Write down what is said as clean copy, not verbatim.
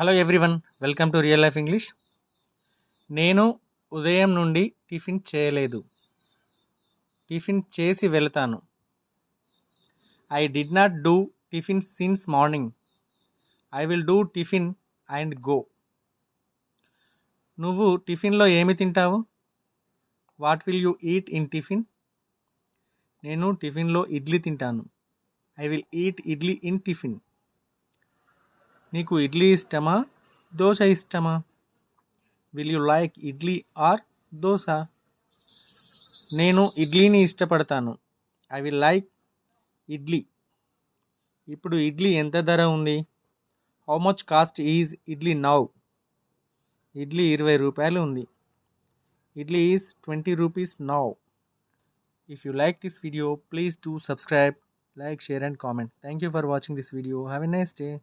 Hello everyone, welcome to Real Life English. నేను ఉదయం నుండి టిఫిన్ చేయలేదు. టిఫిన్ చేసి వెళ్తాను. I did not do tiffin since morning. I will do tiffin and go. నువ్వు టిఫిన్లో ఏమి తింటావు? What will you eat in tiffin? నేను టిఫిన్లో ఇడ్లీ తింటాను. I will eat idli in tiffin. నీకు ఇడ్లీ ఇష్టమా, దోశ ఇష్టమా? Will you like idli or dosa? నేను ఇడ్లీని ఇష్టపడతాను. I will like idli. ఇప్పుడు ఇడ్లీ ఎంత ధర ఉంది? How much cost is idli now? Idli 20 రూపాయలు ఉంది. Idli is 20 rupees now. If you like this video, please do subscribe, like, share and comment. Thank you for watching this video. Have a nice day.